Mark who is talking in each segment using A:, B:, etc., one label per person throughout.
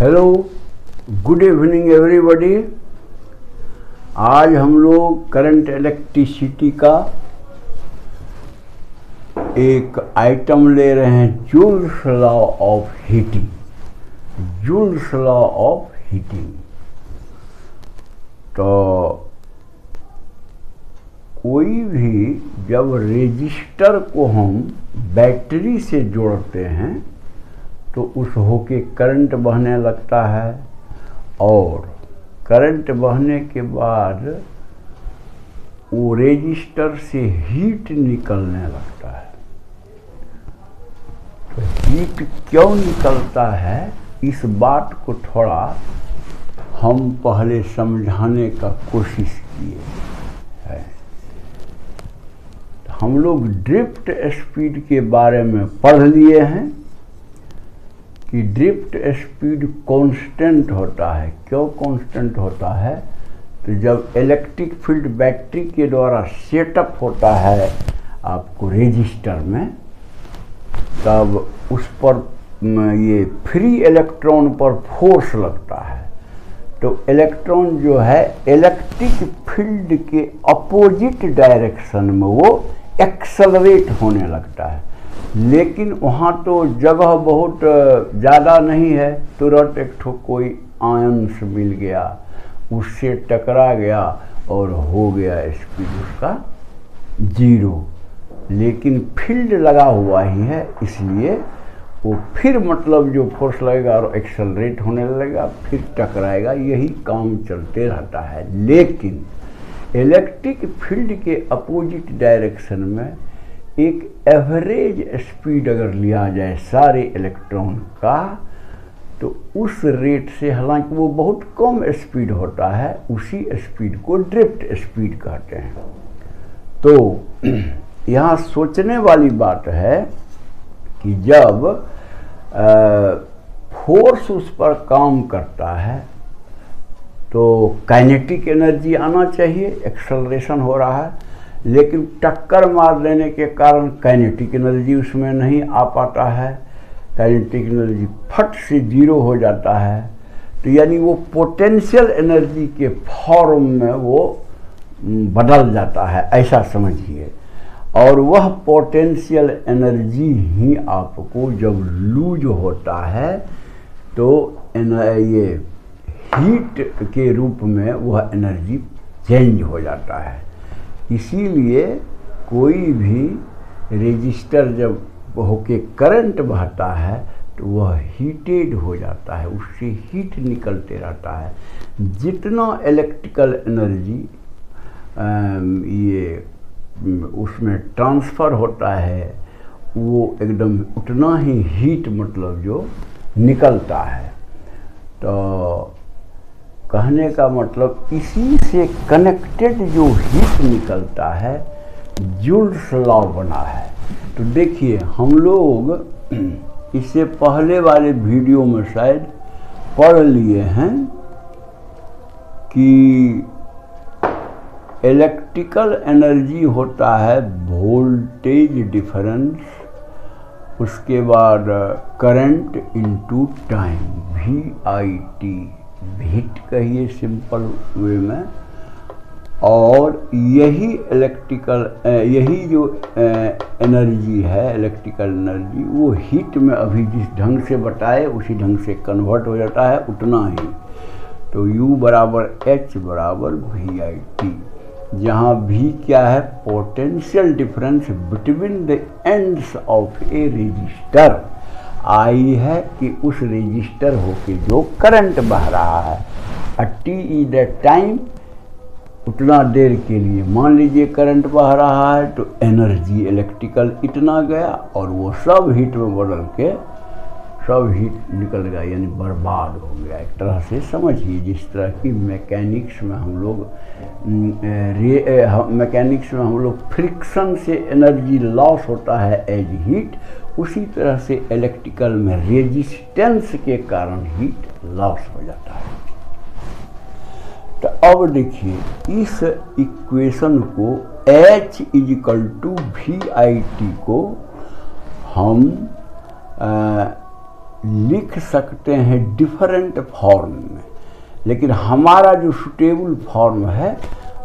A: Hello, good evening everybody. आज हम लोग करंट इलेक्ट्रिसिटी का एक आइटम ले रहे हैं, joules law of heating. Joules law of heating. तो कोई भी जब रेजिस्टर को हम बैटरी से जोड़ते हैं तो उस होके करंट बहने लगता है, और करंट बहने के बाद वो रेजिस्टर से हीट निकलने लगता है। तो हीट क्यों निकलता है, इस बात को थोड़ा हम पहले समझाने का कोशिश किए हैं। हम लोग ड्रिफ्ट स्पीड के बारे में पढ़ लिए हैं कि ड्रिफ्ट स्पीड कांस्टेंट होता है। क्यों कांस्टेंट होता है? तो जब इलेक्ट्रिक फील्ड बैटरी के द्वारा सेटअप होता है आपको रेजिस्टर में, तब उस पर ये फ्री इलेक्ट्रॉन पर फोर्स लगता है। तो इलेक्ट्रॉन जो है इलेक्ट्रिक फील्ड के अपोजिट डायरेक्शन में वो एक्सेलरेट होने लगता है। लेकिन वहाँ तो जगह बहुत ज़्यादा नहीं है, तुरंत एक ठो कोई आयन से मिल गया, उससे टकरा गया और हो गया स्पीड उसका 0। लेकिन फील्ड लगा हुआ ही है, इसलिए वो फिर मतलब जो फोर्स लगेगा और एक्सेलरेट होने लगेगा, फिर टकराएगा, यही काम चलते रहता है। लेकिन इलेक्ट्रिक फील्ड के अपोजिट डायरेक्शन में एक एवरेज स्पीड अगर लिया जाए सारे इलेक्ट्रॉन का, तो उस रेट से, हालांकि वो बहुत कम स्पीड होता है, उसी स्पीड को ड्रिफ्ट स्पीड कहते हैं। तो यहाँ सोचने वाली बात है कि जब फोर्स उस पर काम करता है तो काइनेटिक एनर्जी आना चाहिए, एक्सेलरेशन हो रहा है, लेकिन टक्कर मार देने के कारण काइनेटिक एनर्जी उसमें नहीं आ पाता है। काइनेटिक एनर्जी फट से 0 हो जाता है। तो यानी वो पोटेंशियल एनर्जी के फॉर्म में वो बदल जाता है, ऐसा समझिए। और वह पोटेंशियल एनर्जी ही आपको जब लूज होता है तो ये हीट के रूप में वह एनर्जी चेंज हो जाता है। इसीलिए कोई भी रेजिस्टर जब होके करंट बहता है तो वह हीटेड हो जाता है, उससे हीट निकलते रहता है। जितना इलेक्ट्रिकल एनर्जी ये उसमें ट्रांसफ़र होता है, वो एकदम उतना ही हीट मतलब जो निकलता है। तो कहने का मतलब इसी से कनेक्टेड जो हीट निकलता है, जूल्स लॉ बना है। तो देखिए, हम लोग इससे पहले वाले वीडियो में शायद पढ़ लिए हैं कि इलेक्ट्रिकल एनर्जी होता है वोल्टेज डिफरेंस, उसके बाद current into time, VIT, heat कहिए सिंपल वे में। और यही यही जो एनर्जी है, इलेक्ट्रिकल एनर्जी, वो हीट में अभी जिस ढंग से बताए उसी ढंग से कन्वर्ट हो जाता है, उतना ही। तो U बराबर H बराबर VIT, जहाँ V क्या है, potential difference between the ends of a resistor. I है कि उस रेजिस्टर होके जो करंट बह रहा है, T इज द टाइम, उतना देर के लिए मान लीजिए करंट बह रहा है, तो एनर्जी इलेक्ट्रिकल इतना गया और वो सब हीट में बदल के सब हीट निकल गया, यानी बर्बाद हो गया। एक तरह से समझिए, जिस तरह की मैकेनिक्स में हम लोग फ्रिक्शन से एनर्जी लॉस होता है एज हीट, उसी तरह से इलेक्ट्रिकल में रेजिस्टेंस के कारण हीट लॉस हो जाता है। तो अब देखिए, इस इक्वेशन को H = VIT को हम लिख सकते हैं डिफरेंट फॉर्म में, लेकिन हमारा जो सुटेबल फॉर्म है,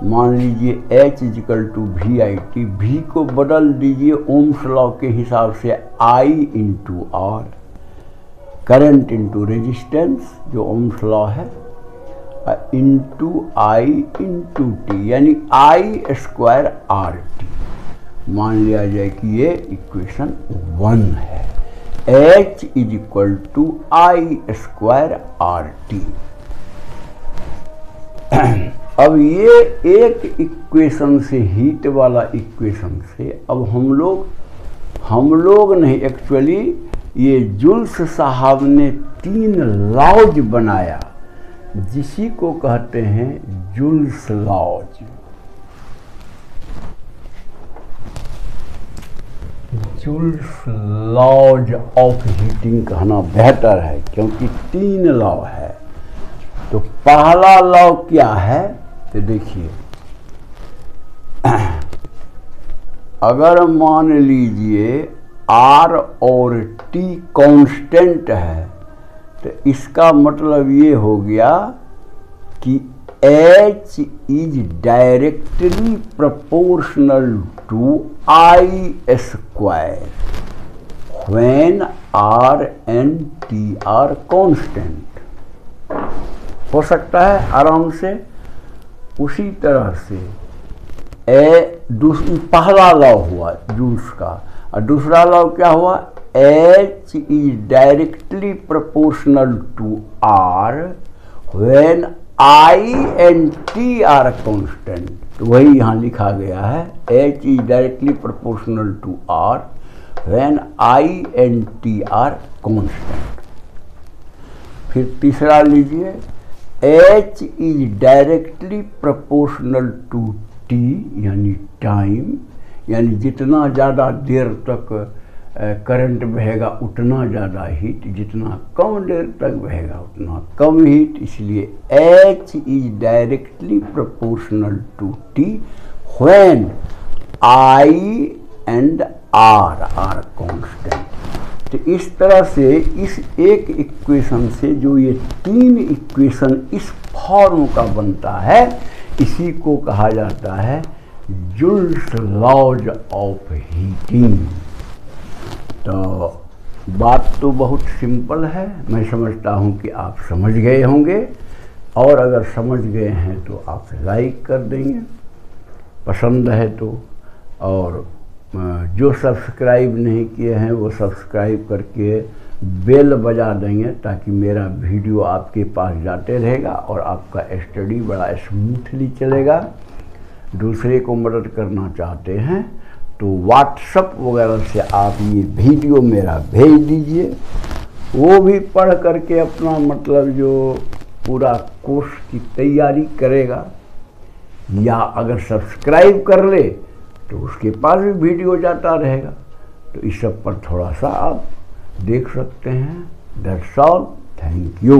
A: मान लीजिए H=VIT, V को बदल दीजिए ओम्स लॉ के हिसाब से I/R, करंट इंटू रेजिस्टेंस जो ओम्स लॉ है, इंटू I/T, यानी I²RT। मान लिया जाए कि ये इक्वेशन 1 है, H=I²RT। अब ये एक इक्वेशन से, हीट वाला इक्वेशन से, अब हम लोग नहीं, एक्चुअली ये जूल्स साहब ने 3 लॉज बनाया, जिसी को कहते हैं Joule's laws. Joule's laws of heating कहना बेहतर है, क्योंकि 3 लॉ है। तो पहला लॉ क्या है, तो देखिए, अगर मान लीजिए R और T कांस्टेंट है, तो इसका मतलब ये हो गया कि H is directly proportional to I² when R and T are constant. हो सकता है आराम से। उसी तरह से पहला लॉ हुआ जूल्स का, और दूसरा लॉ क्या हुआ, H is directly proportional to R when I and T are constant. तो वही यहाँ लिखा गया है, H is directly proportional to R when I and T are constant. फिर तीसरा लीजिए, H is directly proportional to T, यानी टाइम, यानी जितना ज़्यादा देर तक करंट बहेगा उतना ज़्यादा हीट, जितना कम देर तक बहेगा उतना कम हीट, इसलिए H is directly proportional to T when I and R are constant. तो इस तरह से इस एक इक्वेशन से जो ये 3 इक्वेशन इस फॉर्म का बनता है, इसी को कहा जाता है जूल्स लॉज ऑफ हीटिंग। तो बात तो बहुत सिंपल है, मैं समझता हूँ कि आप समझ गए होंगे, और अगर समझ गए हैं तो आप लाइक कर देंगे, पसंद है तो, और जो सब्सक्राइब नहीं किए हैं वो सब्सक्राइब करके बेल बजा देंगे, ताकि मेरा वीडियो आपके पास जाते रहेगा और आपका स्टडी बड़ा स्मूथली चलेगा। दूसरे को मदद करना चाहते हैं तो व्हाट्सएप वगैरह से आप ये वीडियो मेरा भेज दीजिए, वो भी पढ़ करके अपना मतलब जो पूरा कोर्स की तैयारी करेगा, या अगर सब्सक्राइब कर ले तो उसके पास भी वीडियो जाता रहेगा। तो इस सब पर थोड़ा सा आप देख सकते हैं। That's all, thank you.